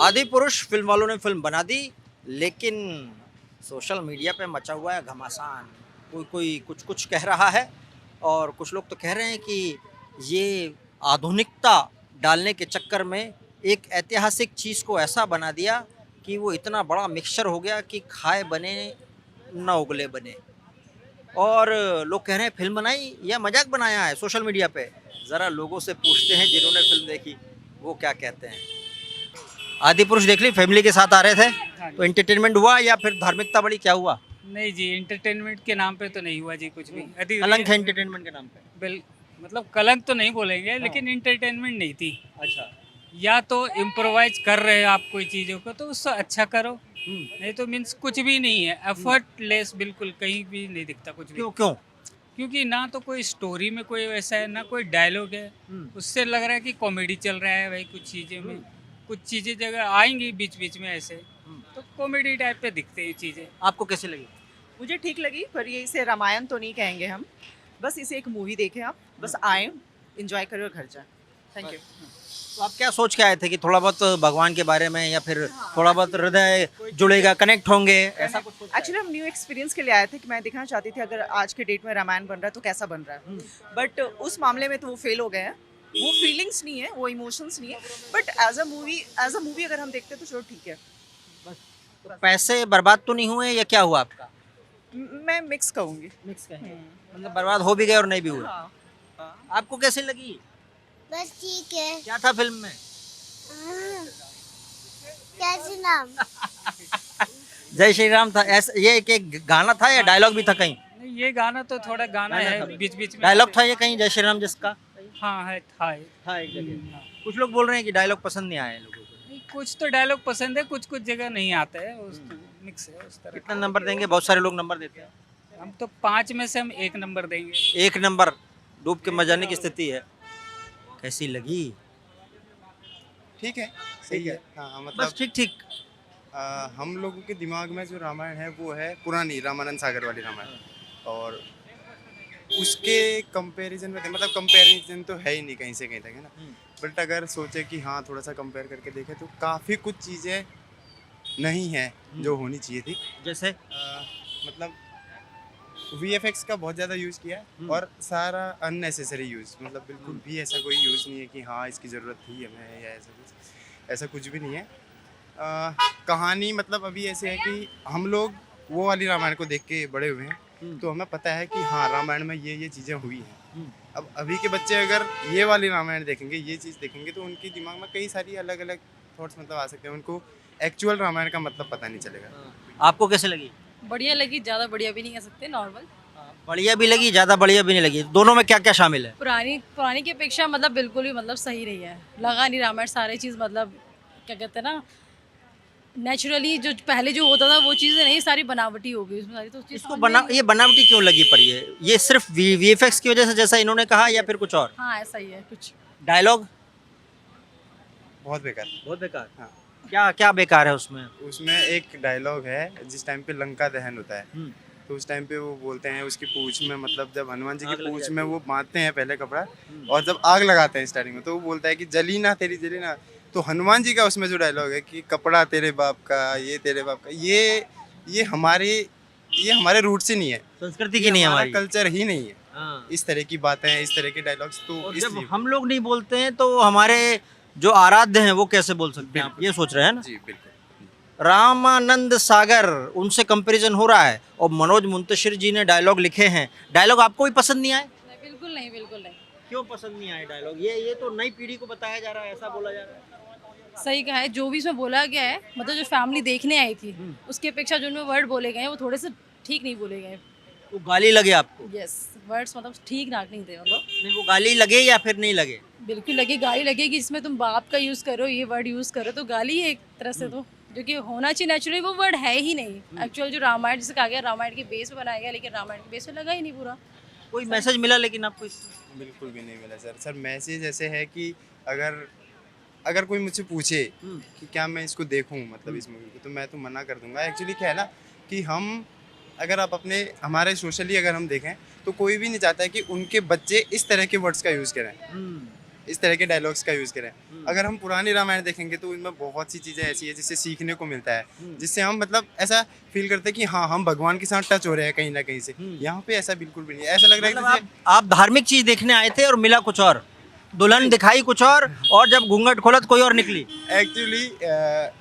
आदि पुरुष फिल्म वालों ने फिल्म बना दी, लेकिन सोशल मीडिया पे मचा हुआ है घमासान। कोई कोई कुछ कुछ कह रहा है और कुछ लोग तो कह रहे हैं कि ये आधुनिकता डालने के चक्कर में एक ऐतिहासिक चीज़ को ऐसा बना दिया कि वो इतना बड़ा मिक्सचर हो गया कि खाए बने न उगले बने। और लोग कह रहे हैं फिल्म बनाई या मजाक बनाया है सोशल मीडिया पे। ज़रा लोगों से पूछते हैं जिन्होंने फिल्म देखी, वो क्या कहते हैं। आदि पुरुष देख ली, फैमिली के साथ आ रहे थे, हाँ तो जी। एंटरटेनमेंट हुआ या फिर धार्मिकता बढ़ी, क्या हुआ? नहीं जी, एंटरटेनमेंट के नाम पे तो नहीं हुआ जी कुछ भी। यदि कलंक है एंटरटेनमेंट के नाम पे। बिल मतलब कलंक तो नहीं बोलेंगे, हाँ। लेकिन एंटरटेनमेंट नहीं थी। अच्छा। या तो इम्प्रोवाइज कर रहे हो आप कोई चीज़ों को तो उससे अच्छा करो, हम्म, नहीं तो मीन्स कुछ भी नहीं है, एफर्टलेस बिल्कुल कहीं भी नहीं दिखता कुछ भी। क्यों क्यों? क्योंकि ना तो कोई स्टोरी में कोई वैसा है, ना कोई डायलॉग है। उससे लग रहा है कि कॉमेडी चल रहा है भाई, कुछ चीज़ें में कुछ चीज़ें जगह आएंगी बीच बीच में ऐसे, तो कॉमेडी टाइप पे दिखते हैं चीज़ें। आपको कैसी लगी? मुझे ठीक लगी, पर ये इसे रामायण तो नहीं कहेंगे हम। बस इसे एक मूवी देखें आप, बस आए, एंजॉय करें और घर जाएं। Thank you. तो आप क्या सोच के आए थे कि थोड़ा बहुत भगवान के बारे में या फिर थोड़ा बहुत हृदय जुड़ेगा, कनेक्ट होंगे, ऐसा कुछ सोच के आए? एक्चुअली हम न्यू एक्सपीरियंस के लिए आए थे कि मैं देखना चाहती थी अगर आज के डेट में रामायण बन रहा है तो कैसा बन रहा है। बट उस मामले में तो वो फेल हो गए हैं। वो फीलिंग्स नहीं है, वो इमोशंस नहीं है, बट एज अ मूवी अगर हम देखते हैं तो चलो ठीक है। तो पैसे बर्बाद तो नहीं हुए या क्या हुआ आपका? मैं मिक्स कहूँगी। मिक्स कहेंगे, मतलब बर्बाद हो भी गए और नहीं भी हुए। हाँ। आपको कैसी लगी? बस ठीक है। क्या था फिल्म में? कैसे नाम? जय श्री राम था, ऐसा ये एक गाना था या डायलॉग भी था कहीं? नहीं, ये गाना तो थोड़ा गाना है बीच बीच में। डायलॉग था ये कहीं जय श्री राम जिसका? हाँ है, था ये। था एक जगह। कुछ लोग बोल रहे हैं कि डायलॉग पसंद नहीं आए लोगों को। नहीं, कुछ तो डायलॉग पसंद है, कुछ कुछ जगह नहीं आता है, उस मिक्स है उस तरह। कितना नंबर देंगे? बहुत सारे लोग नंबर देते हैं। हम तो 5 में से हम 1 नंबर देंगे। एक नंबर, डूब के मर जाने की स्थिति है। कैसी लगी? ठीक है, सही है। हाँ, बस मतलब ठीक ठीक। हम लोगों के दिमाग में जो रामायण है वो है पुरानी रामानंद सागर वाली रामायण, और उसके कंपैरिजन में मतलब कंपैरिजन तो है ही नहीं कहीं से कहीं तक, है ना। बट अगर सोचे कि हाँ थोड़ा सा कंपेयर करके देखें तो काफ़ी कुछ चीज़ें नहीं है जो होनी चाहिए थी। जैसे मतलब VFX का बहुत ज़्यादा यूज़ किया है और सारा अननेसेसरी यूज़, मतलब बिल्कुल भी ऐसा कोई यूज़ नहीं है कि हाँ इसकी ज़रूरत थी हमें या ऐसा कुछ भी नहीं है। कहानी मतलब अभी ऐसे है कि हम लोग वो वाली रामायण को देख के बड़े हुए हैं, तो हमें पता है कि हाँ रामायण में ये चीज़ें हुई हैं। अब अभी के बच्चे अगर ये वाली रामायण देखेंगे, ये चीज़ देखेंगे, तो उनके दिमाग में कई सारी अलग अलग थॉट्स मतलब आ सकते हैं, उनको एक्चुअल रामायण का मतलब पता नहीं चलेगा। आपको कैसे लगी? बढ़िया लगी, ज़्यादा बढ़िया भी नहीं कह सकते, नॉर्मल। बढ़िया भी लगी, ज़्यादा बढ़िया भी नहीं लगी, दोनों में क्या क्या शामिल है? पुरानी पुरानी की अपेक्षा मतलब बिल्कुल भी मतलब सही रही है, लगा नहीं रामायण सारी चीज़ मतलब क्या कहते हैं ना, नेचुरली जो पहले जो होता था वो चीज़ें नहीं, सारी बनावटी हो गई उसमें सारी, तो चीज़ इसको ये बनावटी क्यों लगी पर ये सिर्फ VFX की वजह से जैसा इन्होंने कहा या फिर कुछ और? हाँ ऐसा ही है कुछ। डायलॉग बहुत बेकार। बहुत बेकार। हाँ। क्या क्या बेकार है उसमें? उसमें एक डायलॉग है जिस टाइम पे लंका दहन होता है, तो उस टाइम पे वो बोलते हैं उसकी पूंछ में, मतलब जब हनुमान जी आग की लग पूंछ जाती में वो बांधते हैं पहले कपड़ा, और जब आग लगाते हैं स्टार्टिंग में, तो वो बोलता है कि जली ना तेरी जली ना। तो हनुमान जी का उसमें जो डायलॉग है कि कपड़ा तेरे बाप का, ये तेरे बाप का, ये हमारे रूट से नहीं है, संस्कृति की नहीं है हमारी। कल्चर ही नहीं है। हाँ। इस तरह की बातें हैं, इस तरह के डायलॉग्स, तो और जब इसलिए हम लोग नहीं बोलते हैं तो हमारे जो आराध्य हैं वो कैसे बोल सकते हैं, आप बिल्कुल। ये सोच रहे हैं ना? जी बिल्कुल। रामानंद सागर, उनसे कंपैरिजन हो रहा है और मनोज मुंतशिर जी ने डायलॉग लिखे हैं। डायलॉग आपको भी पसंद नहीं आए? बिल्कुल नहीं, बिल्कुल नहीं। क्यों पसंद नहीं आए डायलॉग? ये तो नई पीढ़ी को बताया जा रहा है, ऐसा बोला जा रहा है। सही कहा है, जो भी इसमें बोला गया है मतलब जो फैमिली देखने आई थी उसकी अपेक्षा जो उनमें वर्ड बोले गए हैं वो थोड़े से ठीक नहीं बोले गए। वो गाली लगे आपको? यस, वर्ड्स मतलब ठीक नाक नहीं थे मतलब। नहीं, वो गाली लगे या फिर नहीं लगे? बिल्कुल लगी, गाली लगेगी, जिसमें तुम बाप का यूज़ करो, ये वर्ड यूज़ करो तो गाली है एक तरह से, तो जो कि होना चाहिए नेचुरली वो वर्ड है ही नहीं। एक्चुअल जो रामायण जिसे कहा गया रामायण के बेस पे बनाया गया, लेकिन रामायण के बेस पे लगा ही नहीं पूरा। कोई मैसेज मिला लेकिन आपको इससे? बिल्कुल भी नहीं मिला सर। मैसेज ऐसे है कि अगर कोई मुझसे पूछे कि क्या मैं इसको देखूं, मतलब इस मूवी को, तो मैं तो मना कर दूंगा। एक्चुअली क्या है ना कि अगर आप हमारे सोशली अगर हम देखें तो कोई भी नहीं चाहता है कि उनके बच्चे इस तरह के वर्ड्स का यूज़ करें। इस तरह के डायलॉग्स का यूज़ करें। अगर हम पुरानी रामायण देखेंगे तो इनमें बहुत सी चीज़ें ऐसी है जिससे सीखने को मिलता है, जिससे हम मतलब ऐसा फील करते हैं कि हाँ हम भगवान के साथ टच हो रहे हैं कहीं ना कहीं से। यहाँ पे ऐसा बिल्कुल भी नहीं है, ऐसा लग रहा है कि मतलब जैसे आप धार्मिक चीज देखने आए थे और मिला कुछ और, दुल्हन दिखाई कुछ और जब घूंघट खोला तो कोई और निकली। एक्चुअली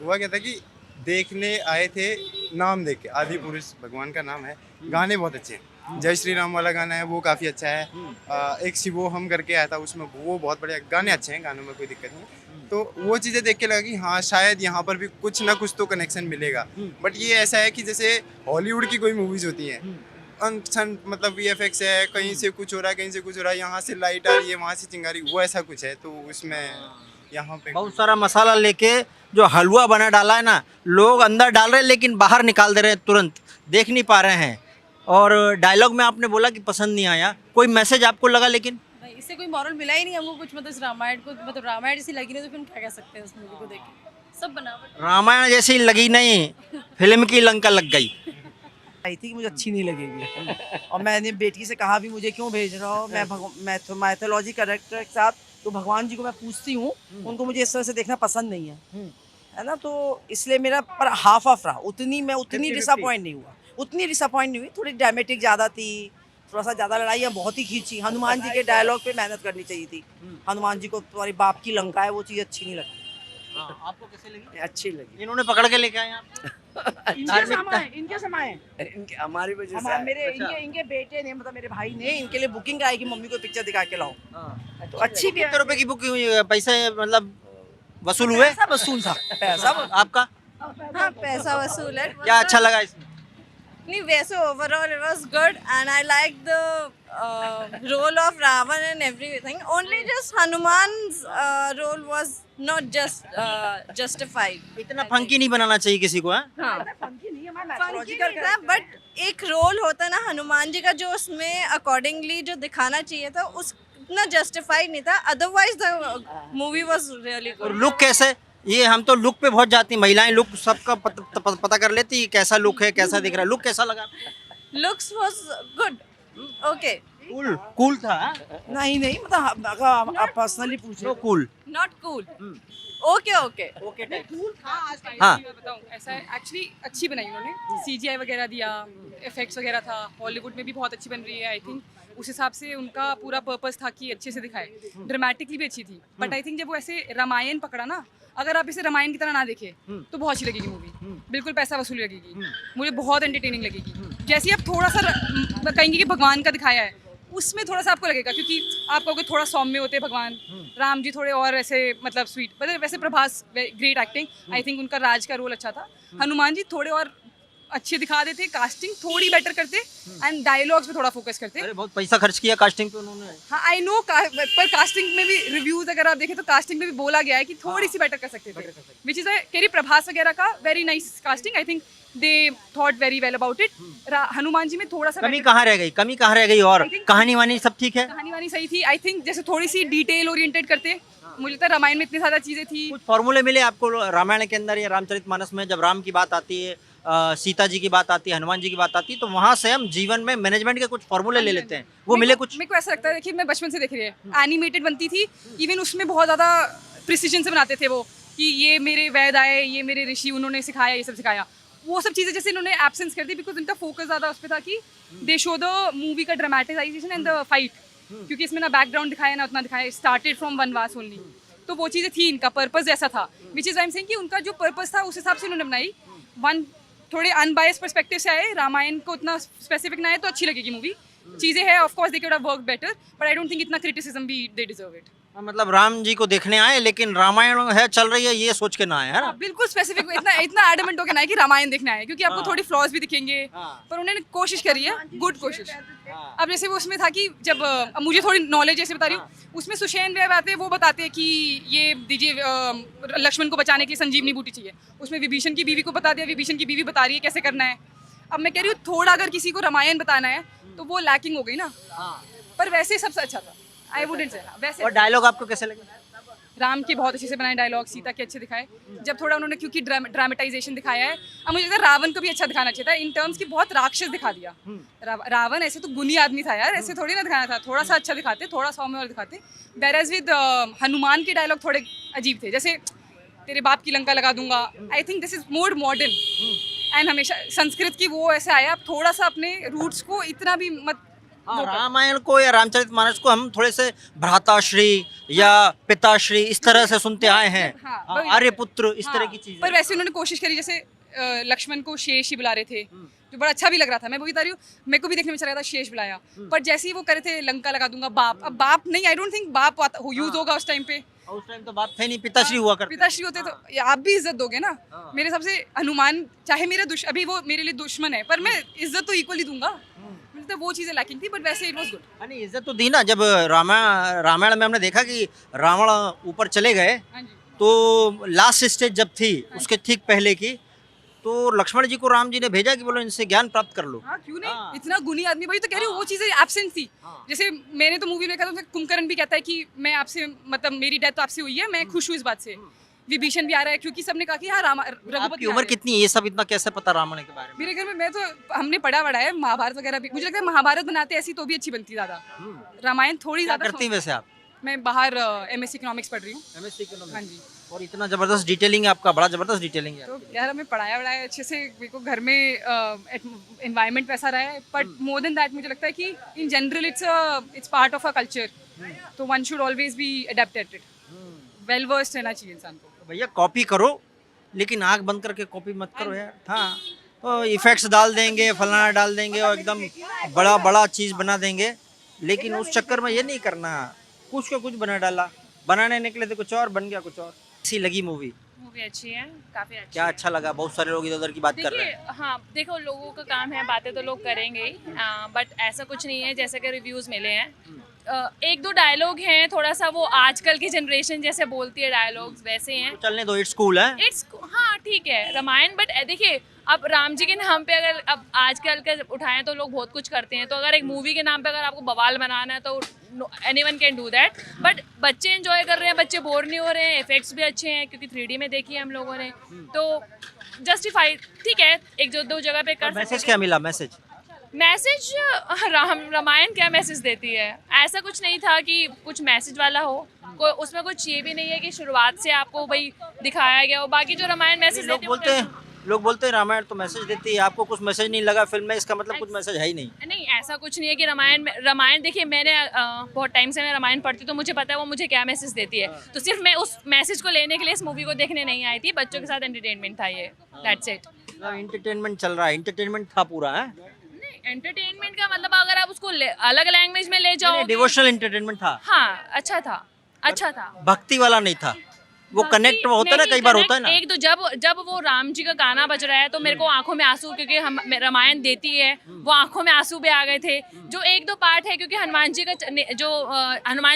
हुआ क्या था कि देखने आए थे नाम देख के, आदि पुरुष भगवान का नाम है, गाने बहुत अच्छे हैं। जय श्री राम वाला गाना है वो काफ़ी अच्छा है। एक शिवो हम करके आया था उसमें, वो बहुत बढ़िया, गाने अच्छे हैं, गानों में कोई दिक्कत नहीं। तो वो चीज़ें देख के लगा कि हाँ शायद यहाँ पर भी कुछ ना कुछ तो कनेक्शन मिलेगा। बट ये ऐसा है कि जैसे हॉलीवुड की कोई मूवीज़ होती हैं, मतलब VFX है, कहीं से कुछ हो रहा है, कहीं से कुछ हो रहा है, यहाँ से लाइट आ रही है, वहाँ से चिंगारी, वो ऐसा कुछ है। तो उसमें यहाँ पे बहुत सारा मसाला लेके जो हलवा बना डाला है ना, लोग अंदर डाल रहे हैं लेकिन बाहर निकाल दे रहे हैं, तुरंत देख नहीं पा रहे हैं। और डायलॉग में आपने बोला कि पसंद नहीं आया, कोई मैसेज आपको लगा? लेकिन भाई इससे कोई मॉरल मिला ही नहीं हमको कुछ, मतलब इस रामायण को, मतलब रामायण जैसी लगी नहीं तो फिर हम क्या कह सकते हैं उस मूवी को देख के? सब बनावट। रामायण जैसी लगी नहीं, फिल्म की लंका लग गई। आई थी कि मुझे अच्छी नहीं लगेगी और मैंने बेटी से कहा भी मुझे क्यों भेज रहा हो, मैं मैथोलॉजी कैरेक्टर के साथ तो भगवान जी को मैं पूछती हूँ, उनको मुझे इस तरह से देखना पसंद नहीं है ना, तो इसलिए मेरा पर हाफ ऑफ रहा, उतनी डिसअपॉइंट नहीं हुआ, उतनी डिसअपॉइंट नहीं हुई। थोड़ी ड्रामेटिक ज़्यादा थी, थोड़ा सा ज़्यादा लड़ाइयाँ बहुत ही खींची। हनुमान जी के डायलॉग पे मेहनत करनी चाहिए थी। हनुमान जी को तुम्हारी बाप की लंका है, वो चीज़ अच्छी नहीं लगी। आपको कैसे लगी? अच्छी लगी। इन्होंने पकड़ के लेके आए आप? इनके समाए हमारी वजह से मेरे इनके बेटे ने, मतलब मेरे भाई ने इनके लिए बुकिंग कराई कि मम्मी को पिक्चर दिखा के लाओ, तो अच्छी भी है। कितने रुपए की बुक हुई? पैसे मतलब वसूल हुए? पैसा वसूल था, पैसा आपका हाँ पैसा वसूल है। क्या अच्छा लगा इसमें? नहीं वैसे overall it was good and I like the role of Ravan and everything, only just Hanuman's role was not just justified. इतना फंकी नहीं बनाना चाहिए किसी को, है? फंकी नहीं था, बट एक रोल होता है ना हनुमान जी का जो उसमें अकॉर्डिंगली जो दिखाना चाहिए था उस इतना जस्टिफाइड नहीं था, otherwise the movie was really और गुड। लुक कैसे? ये हम तो लुक पे बहुत जाती हैं, महिलाएं लुक सबका पता कर लेती, कैसा लुक है, कैसा दिख रहा है। लुक कैसा लगा? Looks was good, okay, cool था, नहीं मतलब अगर आप पर्सनली पूछे know cool, not cool, okay okay okay type. हाँ मैं बताऊँ, ऐसा है एक्चुअली अच्छी बनाई उन्होंने, CGI वगैरह दिया, इफेक्ट्स वगैरह था, हॉलीवुड में भी बहुत अच्छी बन रही है। आई थिंक उस हिसाब से उनका पूरा पर्पस था कि अच्छे से दिखाए, ड्रामेटिकली भी अच्छी थी। बट आई थिंक जब वो ऐसे रामायण पकड़ा ना, अगर आप इसे रामायण की तरह ना देखे तो बहुत अच्छी लगेगी मूवी, बिल्कुल पैसा वसूल लगेगी, मुझे बहुत एंटरटेनिंग लगेगी। जैसे आप थोड़ा सा कहेंगे कि भगवान का दिखाया है, उसमें थोड़ा सा आपको लगेगा, क्योंकि आप कहोगे थोड़ा सौम्य होते हैं भगवान, राम जी थोड़े और ऐसे मतलब स्वीट, मतलब वैसे Prabhas great acting, I think उनका राज का रोल अच्छा था। हनुमान जी थोड़े और अच्छे दिखा देते, कास्टिंग थोड़ी बेटर करते एंड डायलॉग्स पे थोड़ा फोकस करते। अरे बहुत पैसा खर्च किया कास्टिंग पे उन्होंने। हाँ आई नो, पर कास्टिंग में भी रिव्यूज अगर आप देखें तो कास्टिंग में भी बोला गया है कि थोड़ी सी बेटर कर सकते थे, विच इज कह रही प्रभास वगैरह का very nice casting, I think they thought very well about it. Hanuman ji में थोड़ा सा कमी कहाँ रह गई? कमी कहाँ रह गई? और कहानी वानी सब ठीक है? कहानी वानी सही थी, आई थिंक जैसे थोड़ी सी डिटेल ओरिएंटेड करते, मुझे लगता है रामायण में इतनी ज़्यादा चीज़ें थी। कुछ फॉर्मूले मिले आपको रामायण के अंदर या रामचरितमानस में? जब राम की बात आती है, सीता जी की बात आती है, हनुमान जी की बात आती है, तो वहाँ से हम जीवन में मैनेजमेंट के कुछ फॉर्मूले ले लेते हैं, वो मिले कुछ? मेरे को ऐसा लगता है, देखिए मैं बचपन से देख रही है, एनिमेटेड बनती थी, इवन उसमें बहुत ज़्यादा प्रिसीजन से बनाते थे वो, कि ये मेरे वैद आए, ये मेरे ऋषि, उन्होंने सिखाया, ये सब सिखाया, वो सब चीज़ें जैसे इन्होंने एब्सेंस कर दी, बिकॉज इनका फोकस ज़्यादा उस पर था कि दे शो द मूवी का ड्रामेटाइजेशन एंड द फाइट, क्योंकि इसमें ना बैकग्राउंड दिखाया ना उतना दिखाया, स्टार्टेड फ्रॉम वनवास ओनली, तो वो चीज़ें थी, इनका पर्पस जैसा था, which is I am saying कि उनका जो पर्पस था उस हिसाब से उन्होंने बनाई। वन थोड़े अनबायस पर्सपेक्टिव से आए, रामायण को उतना स्पेसिफिक ना आए तो अच्छी लगेगी मूवी। चीज़ें हैं of course they could have work better, but I don't think इतना क्रिटिसिज्म भी दे डिजर्व इट। मतलब राम जी को देखने आए लेकिन रामायण है चल रही है ये सोच के ना आए, है ना? बिल्कुल स्पेसिफिक, इतना एडमेंट होकर ना है कि रामायण देखना है, क्योंकि आपको थोड़ी फ्लॉज भी दिखेंगे, पर उन्होंने कोशिश करी है, गुड कोशिश। अब जैसे वो उसमें था कि जब मुझे थोड़ी नॉलेज जैसे बता रही हूँ, उसमें सुषेण देव आते हैं, वो बताते हैं कि ये दीजिए लक्ष्मण को बचाने के लिए संजीवनी बूटी चाहिए, उसमें विभीषण की बीवी को बता दिया, विभीषण की बीवी बता रही है कैसे करना है। अब मैं कह रही हूँ थोड़ा अगर किसी को रामायण बताना है तो वो लैकिंग हो गई ना, पर वैसे सबसे अच्छा था, आई वुडंट से वैसे। और डायलॉग आपको कैसे लगे? राम के बहुत अच्छे से बनाए डायलॉग, सीता के अच्छे दिखाए। जब थोड़ा उन्होंने क्योंकि ड्रामेटाइजेशन दिखाया है, अब मुझे लगता है रावण को भी अच्छा दिखाना चाहिए था, इन टर्म्स की बहुत राक्षस दिखा दिया। रावण ऐसे तो गुनी आदमी था यार, ऐसे थोड़ी ना दिखाना था, थोड़ा सा अच्छा दिखाते, थोड़ा सौम्य और दिखाते। वेयरएज विद हनुमान के डायलॉग थोड़े अजीब थे, जैसे तेरे बाप की लंका लगा दूंगा। I think this is more modern and हमेशा संस्कृत की वो ऐसे आया, आप थोड़ा सा अपने रूट्स को इतना भी मत। हाँ, रामायण को या रामचरितमानस को हम थोड़े से भ्राताश्री या पिताश्री इस तरह से सुनते आए हैं, हाँ, आर्यपुत्र इस तरह की चीजें। पर वैसे उन्होंने कोशिश करी, जैसे लक्ष्मण को शेष ही बुला रहे थे, जो बड़ा अच्छा भी लग रहा था। मैं वो बता रही हूँ, मेरे को भी देखने में अच्छा लगा था शेष बुलाया, पर जैसे ही वो करे थे लंका लगा दूंगा बाप, अब बाप नहीं, आई डोंट थिंक बाप यूज होगा उस टाइम पे। उस टाइम तो बाप थे नहीं, पिताश्री हुआ करते। पिताश्री होते तो आप भी इज्जत दोगे ना। मेरे हिसाब से हनुमान चाहे मेरा अभी वो मेरे लिए दुश्मन है, पर मैं इज्जत तो इक्वली दूंगा। तो वो चीजें लैकिंग थी, बट वैसे इट वाज गुड। नहीं, इज्जत तो दी ना। जब रामायण में हमने देखा कि रावण ऊपर चले गए, तो लास्ट स्टेज जब थी उसके ठीक पहले की, तो लक्ष्मण जी को राम जी ने भेजा कि बोलो इनसे ज्ञान प्राप्त कर लो। हाँ, क्यों नहीं, इतना गुनी आदमी, भाई तो कह रही हूँ वो चीजें एब्सेंट थी। जैसे मैंने तो मूवी में देखा था, कुंभकर्ण भी कहता है कि मैं आपसे, मतलब मेरी डेथ तो आपसे हुई है, मैं खुश हूँ इस बात से। विभीषण भी आ रहा है, क्योंकि सबने कहा कि हाँ आपकी उम्र कितनी है, ये सब इतना कैसे पता रामायण के बारे में? मेरे घर में मैं तो हमने पढ़ा बड़ा है, महाभारत वगैरह भी। मुझे लगता है महाभारत बनाते ऐसी तो भी अच्छी बनती ज्यादा, रामायण थोड़ी क्या ज्यादा। करती हैं वैसे आप? मैं बाहर एमएससी इकोनॉमिक्स पढ़ रही हूँ। MSc economics. हाँ जी। और इतना जबरदस्त डिटेलिंग है आपका, बड़ा जबरदस्त डिटेलिंग है। तो यार हमें पढ़ाया वढ़ाया अच्छे से, मेरे को घर में एनवायरनमेंट वैसा रहा है, बट मोर देन दैट मुझे लगता है कि in general it's part of a culture, तो one should always be adapted, well versed रहना चाहिए इंसान को। भैया कॉपी करो, लेकिन आंख बंद करके कॉपी मत करो यार। हाँ, तो इफेक्ट्स डाल देंगे, फलाना डाल देंगे और एकदम बड़ा बड़ा चीज़ बना देंगे, लेकिन उस चक्कर में ये नहीं करना। कुछ का कुछ बना डाला, बनाने निकले थे कुछ और, बन गया कुछ और। अच्छी लगी मूवी? मूवी अच्छी है, काफी अच्छी। क्या अच्छा लगा? बहुत सारे लोग इधर उधर की बात कर रहे हैं। देखिए, हाँ देखो, लोगों का काम है, बातें तो लोग करेंगे ही, बट ऐसा कुछ नहीं है जैसे कि रिव्यूज मिले हैं। एक दो डायलॉग हैं, थोड़ा सा वो आजकल की जनरेशन जैसे बोलती है डायलॉग्स वैसे हैं। चलने दो, इट्स कूल है। हाँ ठीक है रामायण, बट देखिए अब राम जी के नाम पे अगर अब आजकल का उठाएं तो लोग बहुत कुछ करते हैं, तो अगर एक मूवी के नाम पे अगर आपको बवाल बनाना है तो anyone can do that, but बच्चे एंजॉय कर रहे हैं, बच्चे बोर नहीं हो रहे हैं, इफेक्ट्स भी अच्छे हैं क्योंकि 3D में देखी है हम लोगों ने, तो जस्टिफाई ठीक है। एक जो दो जगह पे कर मैसेज क्या मिला? मैसेज रामायण क्या मैसेज देती है? ऐसा कुछ नहीं था कि कुछ मैसेज वाला हो, कोई उसमें कुछ ये भी नहीं है कि शुरुआत से आपको भाई दिखाया गया हो। बाकी जो रामायण मैसेज लोग बोलते हैं रामायण तो मैसेज देती है, आपको कुछ मैसेज नहीं लगा फिल्म में, इसका मतलब कुछ मैसेज है ही नहीं। नहीं, ऐसा कुछ नहीं है कि रामायण देखिए, मैंने बहुत टाइम से मैं रामायण पढ़ती हूँ, तो मुझे पता है वो मुझे क्या मैसेज देती है। तो सिर्फ मैं उस मैसेज को लेने के लिए इस मूवी को देखने नहीं आई थी, बच्चों के साथ एंटरटेनमेंट था ये, दैट्स इट। एंटरटेनमेंट चल रहा है, एंटरटेनमेंट था पूरा है। एंटरटेनमेंट का मतलब अगर आप उसको अलग लैंग्वेज में ले जाओ, डिवोशनल एंटरटेनमेंट था। हाँ, अच्छा था, भक्ति वाला नहीं था, वो कनेक्ट होता है ना, कई बार होता है ना। एक तो जब वो राम जी का गाना बज रहा है तो मेरे को आंखों में आंसू, क्योंकि हम रामायण देती है, वो आंखों में आंसू भी आ गए थे। जो एक दो पार्ट है, क्योंकि हनुमान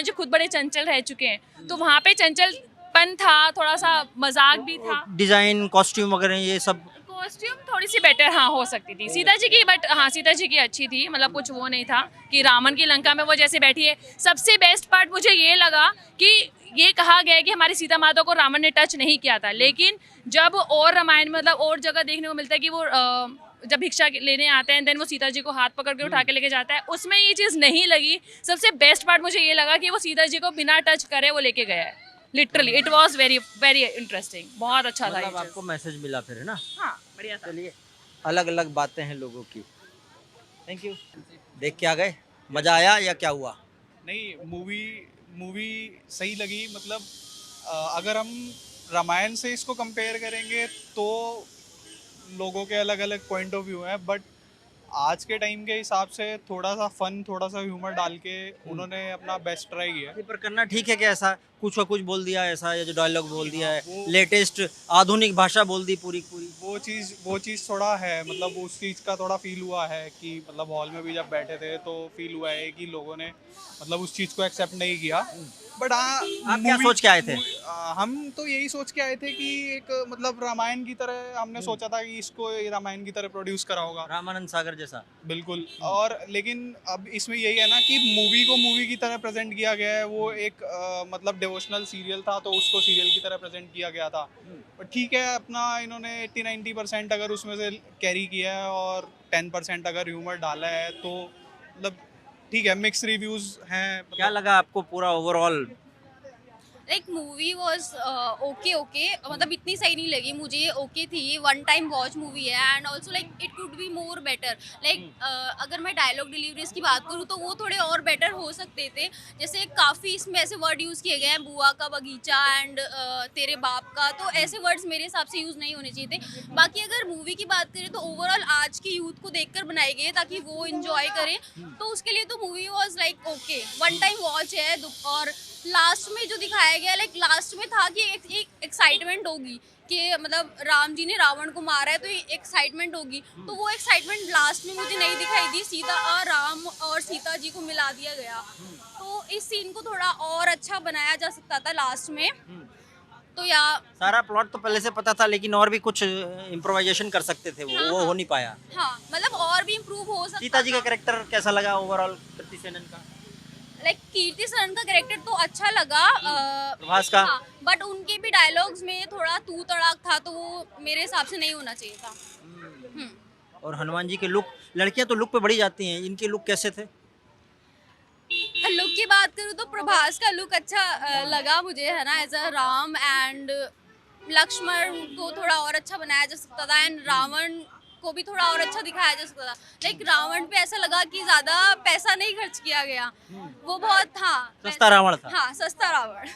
जी खुद बड़े चंचल रह चुके हैं, तो वहाँ पे चंचलपन था, थोड़ा सा मजाक भी था। डिजाइन, कॉस्ट्यूम वगैरह ये सब, कॉस्ट्यूम थोड़ी सी बेटर हाँ हो सकती थी सीता जी की, बट हाँ सीता जी की अच्छी थी, मतलब कुछ वो नहीं था कि रावण की लंका में वो जैसे बैठी है। सबसे बेस्ट पार्ट मुझे ये लगा कि ये कहा गया है कि हमारी सीता माता को रावण ने टच नहीं किया था, लेकिन जब और रामायण में मतलब और जगह देखने को मिलता है कि वो जब भिक्षा लेने आते हैं, देन वो सीता जी को हाथ पकड़ के उठा के लेके जाता है, उसमें ये चीज़ नहीं लगी। सबसे बेस्ट पार्ट मुझे ये लगा कि वो सीता जी को बिना टच करे वो लेके गया है, literally it was very very interesting, बहुत अच्छा था। मतलब आपको मैसेज मिला फिर, है ना? हाँ, बढ़िया था। चलिए, अलग अलग बातें हैं लोगों की। Thank you. देख के आ गए, मजा आया या क्या हुआ? नहीं, मूवी सही लगी। मतलब अगर हम रामायण से इसको कंपेयर करेंगे तो लोगों के अलग अलग पॉइंट ऑफ व्यू हैं, बट आज के टाइम के हिसाब से थोड़ा सा फन, थोड़ा सा ह्यूमर डाल के उन्होंने अपना बेस्ट ट्राई किया। पर करना ठीक है क्या? ऐसा कुछ कुछ बोल दिया ऐसा, या जो डायलॉग बोल दिया है, लेटेस्ट आधुनिक भाषा बोल दी पूरी पूरी, वो चीज़ थोड़ा है, मतलब उस चीज़ का थोड़ा फील हुआ है कि मतलब हॉल में भी जब बैठे थे तो फील हुआ है कि लोगों ने मतलब उस चीज़ को एक्सेप्ट नहीं किया। बट हाँ, आप क्या सोच के आए थे? हम तो यही सोच के आए थे कि एक मतलब रामायण की तरह हमने सोचा था कि इसको ये रामायण की तरह प्रोड्यूस करा होगा, रामानंद सागर जैसा। बिल्कुल। और लेकिन अब इसमें यही है ना कि मूवी को मूवी की तरह प्रेजेंट किया गया है। वो एक मतलब डिवोशनल सीरियल था तो उसको सीरियल की तरह प्रेजेंट किया गया था। बट ठीक है, अपना इन्होंने 80-90% अगर उसमें से कैरी किया है और 10% अगर ह्यूमर डाला है तो मतलब ठीक है, मिक्स रिव्यूज हैं। क्या लगा आपको पूरा overall? Like movie was okay okay, मतलब इतनी सही नहीं लगी मुझे, ओके थी, वन टाइम वॉच मूवी है and also like it could be more better. Like अगर मैं डायलॉग डिलीवरीज की बात करूँ तो वो थोड़े और बेटर हो सकते थे। जैसे काफ़ी इसमें ऐसे वर्ड यूज़ किए गए हैं, बुआ का बगीचा एंड तेरे बाप का, तो ऐसे वर्ड्स मेरे हिसाब से यूज़ नहीं होने चाहिए थे। बाकी अगर मूवी की बात करें तो ओवरऑल आज की यूथ को देखकर बनाई गई है ताकि वो इंजॉय करें, तो उसके लिए तो movie was like okay, one time watch है। और लास्ट में जो दिखाया गया, लाइक लास्ट में था कि एक एक्साइटमेंट होगी कि मतलब राम जी ने रावण को मारा है तो ये एक्साइटमेंट होगी, तो वो एक्साइटमेंट लास्ट में मुझे नहीं दिखाई दी। सीधा राम और सीता जी को मिला दिया गया, तो इस सीन को थोड़ा और अच्छा बनाया जा सकता था लास्ट में। तो या सारा प्लॉट तो पहले से पता था लेकिन और भी कुछ इम्प्रोवाइजेशन कर सकते थे, वो हो नहीं पाया। हाँ, मतलब और भी इम्प्रूव हो सकता सीता जी का था। कैरेक्टर कैसा लगा ओवरऑल कृति सेनन का? लाइक कीर्ति सरन का कैरेक्टर तो अच्छा लगा, प्रभास का? हाँ, बट उनके भी डायलॉग्स में थोड़ा तू तड़ाक था, तो वो मेरे हिसाब से नहीं होना चाहिए था। और हनुमान जी के लुक, लड़कियां तो लुक पे बढ़ी जाती हैं, इनके लुक कैसे थे? लुक की बात करूँ तो प्रभास का लुक अच्छा लगा मुझे, है ना, as a Ram. And Lakshman को थोड़ा और अच्छा बनाया जा सकता था एंड रावण को भी थोड़ा और अच्छा दिखाया जा सकता था। लाइक रावण पे ऐसा लगा कि ज्यादा पैसा नहीं खर्च किया गया, वो बहुत था सस्ता रावण था। हाँ, सस्ता रावण।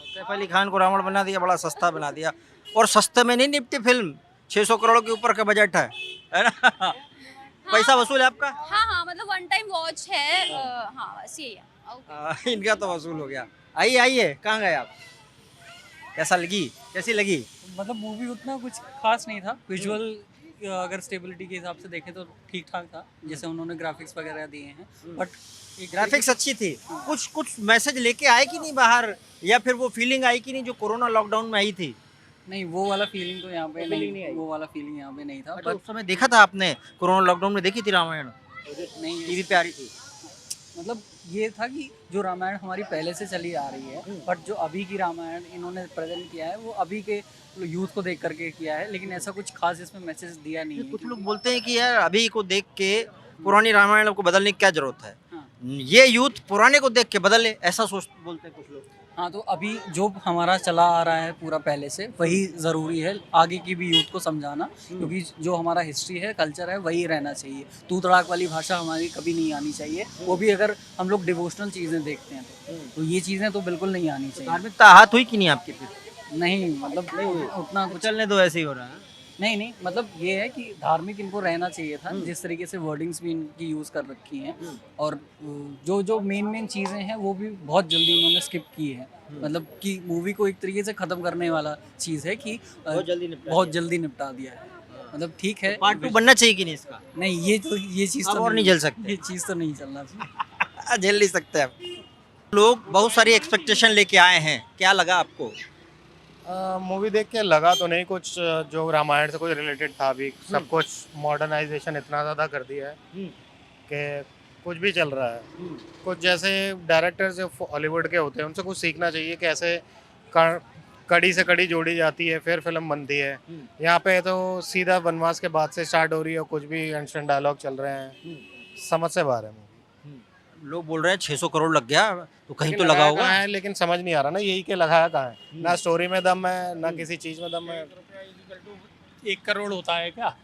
सैफ अली खान को रावण बना दिया, बड़ा सस्ता बना दिया। और सस्ते में नहीं निपटी फिल्म, 600 करोड़ के ऊपर का बजट है ना? पैसा वसूल है आपका? हाँ हाँ, मतलब वन टाइम वॉच है। हाँ, बस यही है। Okay. इनका तो वसूल हो गया। आइए आइए, कहाँ गए आप? कैसा लगी, कैसी लगी? मतलब मूवी उतना कुछ खास नहीं था। विजुअल अगर स्टेबिलिटी के हिसाब से देखें तो ठीक ठाक था, जैसे उन्होंने ग्राफिक्स वगैरह दिए हैं। बट ग्राफिक्स अच्छी थी। कुछ मैसेज लेके आए कि नहीं बाहर, या फिर वो फीलिंग आई कि नहीं जो कोरोना लॉकडाउन में आई थी? नहीं, वो वाला फीलिंग तो यहाँ पे नहीं, वो वाला फीलिंग यहाँ पे नहीं था। अच्छा, उस समय देखा था आपने? कोरोना लॉकडाउन में देखी थी रामायण? नहीं, टीवी पे आ रही थी। मतलब ये था कि जो रामायण हमारी पहले से चली आ रही है, बट जो अभी की रामायण इन्होंने प्रेजेंट किया है वो अभी के यूथ को देख करके किया है, लेकिन ऐसा कुछ खास इसमें मैसेज दिया नहीं है। कुछ लोग बोलते हैं कि यार अभी को देख के पुरानी रामायण को बदलने की क्या जरूरत है, ये यूथ पुराने को देख के बदले, ऐसा सोच बोलते हैं कुछ लोग। हाँ, तो अभी जो हमारा चला आ रहा है पूरा पहले से, वही ज़रूरी है आगे की भी यूथ को समझाना, क्योंकि जो हमारा हिस्ट्री है, कल्चर है, वही रहना चाहिए। तू तड़ाक वाली भाषा हमारी कभी नहीं आनी चाहिए, वो भी अगर हम लोग डिवोशनल चीज़ें देखते हैं तो ये चीज़ें तो बिल्कुल नहीं आनी चाहिए। धार्मिकता आहत हुई कि नहीं आपकी फिर? नहीं, मतलब उतना कुछ चलने दो, ऐसे ही हो रहा है। नहीं, मतलब ये है कि धार्मिक इनको रहना चाहिए था, जिस तरीके से वर्डिंग्स भी इनकी यूज़ कर रखी हैं, और जो मेन चीज़ें हैं वो भी बहुत जल्दी इन्होंने स्किप की है। मतलब कि मूवी को एक तरीके से ख़त्म करने वाला चीज़ है कि बहुत जल्दी निपटा दिया है। मतलब ठीक है, पार्ट 2 बनना चाहिए कि नहीं इसका? नहीं, ये चीज़ तो और नहीं झेल सकते? ये चीज़ तो नहीं चलना चाहिए। झेल नहीं सकते आप। लोग बहुत सारी एक्सपेक्टेशन लेके आए हैं, क्या लगा आपको? मूवी देख के लगा तो नहीं कुछ जो रामायण से कुछ रिलेटेड था। अभी सब कुछ मॉडर्नाइजेशन इतना ज़्यादा कर दिया है कि कुछ भी चल रहा है। कुछ जैसे डायरेक्टर जो हॉलीवुड के होते हैं उनसे कुछ सीखना चाहिए, कैसे कड़ी से कड़ी जोड़ी जाती है फिर फिल्म बनती है। यहाँ पे तो सीधा वनवास के बाद से स्टार्ट हो रही है, कुछ भी इंस्टेंट डायलॉग चल रहे हैं, समझ से बाहर है। लोग बोल रहे हैं 600 करोड़ लग गया, तो कहीं तो लगा लगाया होगा। कहाँ है, लेकिन समझ नहीं आ रहा ना यही के लगाया कहाँ है। ना स्टोरी में दम है, ना किसी चीज में दम है। 1 करोड़ होता है क्या?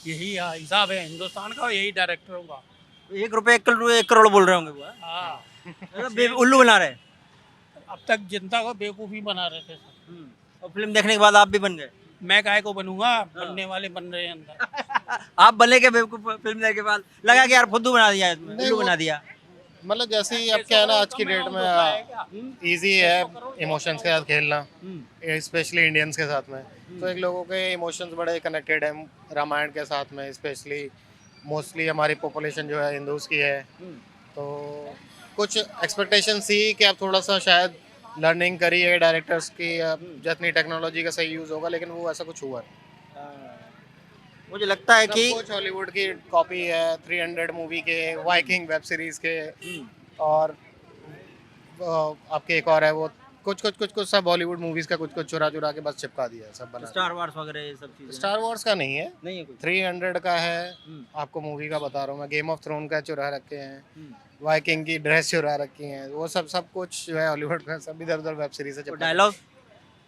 यही हिसाब है हिंदुस्तान का, यही डायरेक्टरों का। 1 रुपए 1 करोड़ बोल रहे होंगे वो। हाँ, मतलब उल्लू बना रहे। अब तक जनता को बेवकूफ़ी बना रहे थे। और फिल्म देखने के बाद आप भी बन गए? मैं काहे को बनूंगा, बनने वाले बन रहे हैं अंदर। आप बने के बेवकूफ फिल्म देखने के बाद? लगा कि यार फुद्दू बना दिया, उल्लू बना दिया। मतलब जैसे ही अब क्या है ना, आज की डेट में इजी है इमोशंस के साथ खेलना, स्पेशली इंडियंस के साथ में। तो एक लोगों के इमोशंस बड़े कनेक्टेड हैं रामायण के साथ में, स्पेशली मोस्टली हमारी पॉपुलेशन जो है हिंदूज की है। तो कुछ एक्सपेक्टेशन थी कि आप थोड़ा सा शायद लर्निंग करी है डायरेक्टर्स की, जितनी टेक्नोलॉजी का सही यूज़ होगा, लेकिन वो ऐसा कुछ हुआ नहीं। मुझे लगता है कि सब कुछ हॉलीवुड की कॉपी है, 300 मूवी के, वाइकिंग वेब सीरीज के, और आपके एक और है वो कुछ सब बॉलीवुड मूवीज का कुछ चुरा के बस चिपका दिया है, सब बना स्टार वार्स वगैरह ये सब चीजें स्टार वॉर्स का नहीं है, नहीं है कुछ। 300 का है, आपको मूवी का बता रहा हूँ मैं, गेम ऑफ थ्रोन का चुरा रखे हैं, वाइकिंग की ड्रेस चुरा रखी हैं, वो सब कुछ जो है हॉलीवुड का सब इधर उधर वेब सीरीज से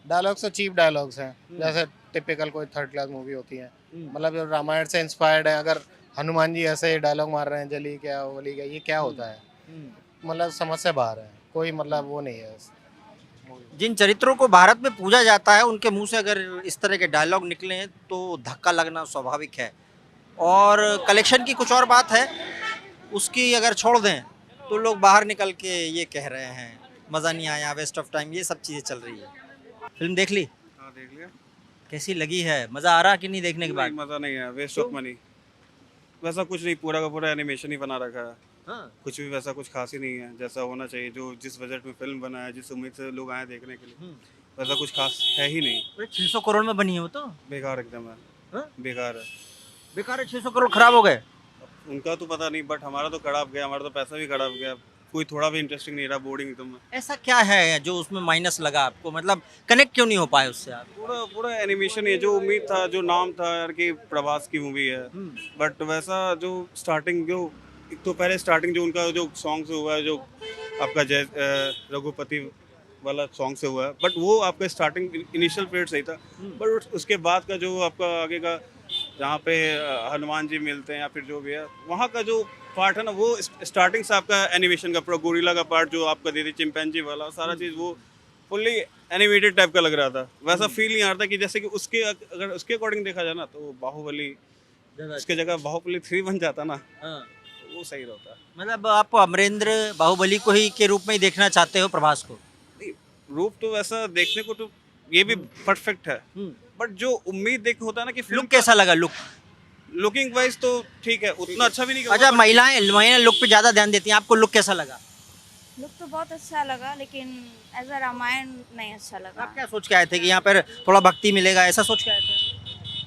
डायलॉग्स तो चीप डायलॉग्स हैं, जैसे टिपिकल कोई थर्ड क्लास मूवी होती है, मतलब जो रामायण से इंस्पायर्ड है। अगर हनुमान जी ऐसे डायलॉग मार रहे हैं, जली क्या वली क्या, ये क्या होता है, मतलब समझ से बाहर है, कोई मतलब वो नहीं है। जिन चरित्रों को भारत में पूजा जाता है उनके मुंह से अगर इस तरह के डायलॉग निकले तो धक्का लगना स्वाभाविक है। और कलेक्शन की कुछ और बात है, उसकी अगर छोड़ दें तो लोग बाहर निकल के ये कह रहे हैं मज़ा नहीं आया, वेस्ट ऑफ टाइम, ये सब चीज़ें चल रही है। फिल्म देख ली? हाँ देख लिया। कैसी लगी है? मज़ा आ रहा कि नहीं देखने के बाद? मज़ा नहीं है, वेस्ट ऑफ मनी। वैसा कुछ नहीं, पूरा का पूरा एनिमेशन ही बना रखा है। हाँ। कुछ भी वैसा कुछ खास ही नहीं है जैसा होना चाहिए, जो जिस बजट में फिल्म बना है, जिस उम्मीद से लोग आए देखने के लिए, वैसा कुछ खास है ही नहीं। 600 करोड़ में बनी है वो तो बेकार एकदम है, बेकार है। बेकार है, 600 करोड़ खराब हो गए। उनका तो पता नहीं, बट हमारा तो खराब गया, हमारा तो पैसा भी खराब गया, कोई थोड़ा भी इंटरेस्टिंग नहीं रहा, बोर्डिंग एकदम। ऐसा क्या है जो उसमें माइनस लगा आपको, मतलब कनेक्ट क्यों नहीं हो पाए उससे आप? पूरा एनिमेशन है, जो उम्मीद था, जो नाम था यार कि प्रभास की मूवी है, बट वैसा जो स्टार्टिंग, जो एक तो पहले स्टार्टिंग जो उनका जो सॉन्ग से हुआ है, जो आपका जय रघुपति वाला सॉन्ग से हुआ है, बट वो आपका स्टार्टिंग इनिशियल पीरियड सही था, बट उसके बाद का जो आपका आगे का जहाँ पे हनुमान जी मिलते हैं या फिर जो भी है वहाँ का जो पार्ट है ना, वो स्टार्टिंग से आपका एनिमेशन का पूरा गोरिल्ला का पार्ट जो आपका दे दी, चिंपैंजी वाला सारा चीज़, वो फुल्ली एनिमेटेड टाइप का लग रहा था। वैसा फील नहीं आ रहा था कि जैसे कि उसके अगर उसके अकॉर्डिंग देखा जाए ना तो बाहुबली, उसके जगह बाहुबली 3 बन जाता ना, वो सही रहता। मतलब आप अमरेंद्र बाहुबली को ही के रूप में ही देखना चाहते हो प्रभास को? रूप तो वैसा देखने को तो ये भी परफेक्ट है, बट जो उम्मीद देख होता है ना कि लुक कैसा लगा? लुकिंग वाइज तो ठीक है, उतना अच्छा भी नहीं। अच्छा, महिलाएं लुक पे ज्यादा ध्यान देती हैं, आपको लुक कैसा लगा? लुक तो बहुत अच्छा लगा, लेकिन एज अ रामायण नहीं अच्छा लगा। आप क्या सोच के आए थे कि यहाँ पर थोड़ा भक्ति मिलेगा, ऐसा सोच के आए थे?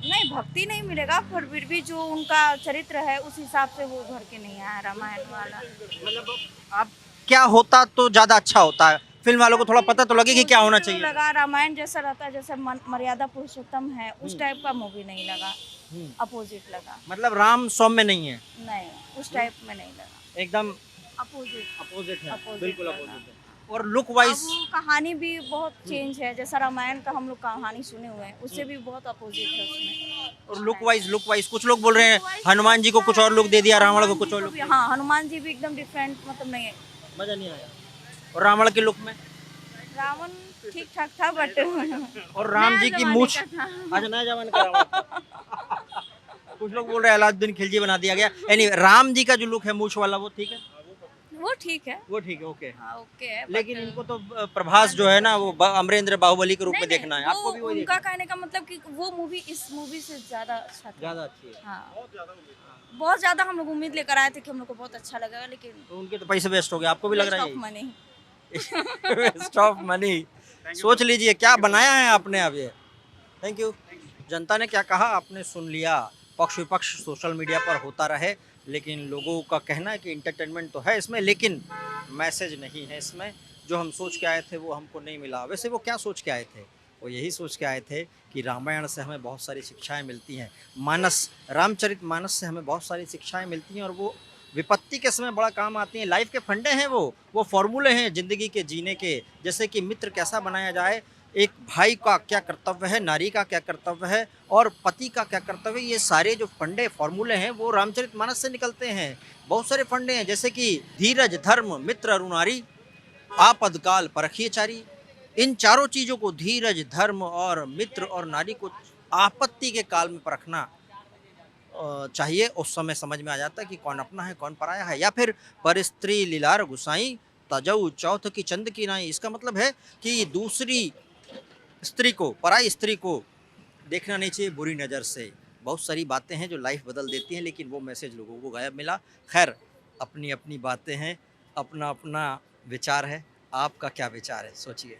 नहीं, भक्ति नहीं मिलेगा, पर फिर भी जो उनका चरित्र है उस हिसाब से वो भर के नहीं आया रामायण वाला। मतलब आप क्या होता तो ज्यादा अच्छा होता है, फिल्म वालों को थोड़ा पता तो लगे कि क्या होना चाहिए। लगा रामायण जैसा रहता है, जैसे मर्यादा पुरुषोत्तम है, उस टाइप का मूवी नहीं लगा, अपोजिट लगा। मतलब राम सौम्य नहीं है? नहीं, उस टाइप में नहीं लगा, एकदम अपोजिट है, बिल्कुल अपोजिट है। और लुक वाइज कहानी भी बहुत चेंज है, जैसा रामायण का हम लोग कहानी सुने हुए हैं उससे भी बहुत अपोजिट है उसमें। और लुक वाइज कुछ लोग बोल रहे हैं हनुमान जी को कुछ और लुक दे दिया, रावण को कुछ और लुक। हाँ, हनुमान जी भी एकदम डिफरेंट, मतलब नहीं है, मजा नहीं आया। और रावण के लुक में रावण ठीक ठाक था, बट और राम जी की मूछ, अच्छा नया जमाने का रावण। कुछ लोग बोल रहे हैं अलाउद्दीन खिलजी बना दिया गया। Anyway, राम जी का जो लुक है मूछ वाला, वो ठीक है? वो ठीक है, ओके। हाँ, ओके है, लेकिन इनको तो प्रभास जो है ना, वो अमरेंद्र बाहुबली के रूप में देखना है। आपको भी वही उनका कहने का मतलब कि वो मूवी इस मूवी से ज्यादा अच्छा था, ज्यादा अच्छी है। हाँ, बहुत ज्यादा हम लोग उम्मीद लेकर आए थे कि हम लोग को बहुत अच्छा लगेगा, लेकिन तो उनके तो पैसे वेस्ट हो गए, आपको भी लग रहा है? Money waste of money. सोच लीजिए क्या बनाया है आपने अब ये। Thank you. जनता ने क्या कहा आपने सुन लिया। पक्ष विपक्ष सोशल मीडिया पर होता रहे, लेकिन लोगों का कहना है कि इंटरटेनमेंट तो है इसमें, लेकिन मैसेज नहीं है इसमें। जो हम सोच के आए थे वो हमको नहीं मिला। वैसे वो क्या सोच के आए थे? वो यही सोच के आए थे कि रामायण से हमें बहुत सारी शिक्षाएं मिलती हैं, रामचरित मानस से हमें बहुत सारी शिक्षाएं मिलती हैं, और वो विपत्ति के समय बड़ा काम आती हैं। लाइफ के फंडे हैं वो फॉर्मूले हैं ज़िंदगी के जीने के। जैसे कि मित्र कैसा बनाया जाए, एक भाई का क्या कर्तव्य है, नारी का क्या कर्तव्य है, और पति का क्या कर्तव्य है, ये सारे जो फंडे फॉर्मूले हैं वो रामचरितमानस से निकलते हैं। बहुत सारे फंडे हैं, जैसे कि धीरज, धर्म, मित्र, अरुणारी, आपदकाल, परखिए चारी। इन चारों चीज़ों को, धीरज, धर्म और मित्र और नारी को, आपत्ति के काल में परखना चाहिए। उस समय समझ में आ जाता है कि कौन अपना है कौन पराया है। या फिर पर स्त्री लीलार गुसाई, तजऊ चौथ की चंद की नाई। इसका मतलब है कि दूसरी स्त्री को, पराई स्त्री को देखना नहीं चाहिए बुरी नज़र से। बहुत सारी बातें हैं जो लाइफ बदल देती हैं, लेकिन वो मैसेज लोगों को गायब मिला। खैर, अपनी अपनी बातें हैं, अपना अपना विचार है, आपका क्या विचार है, सोचिए।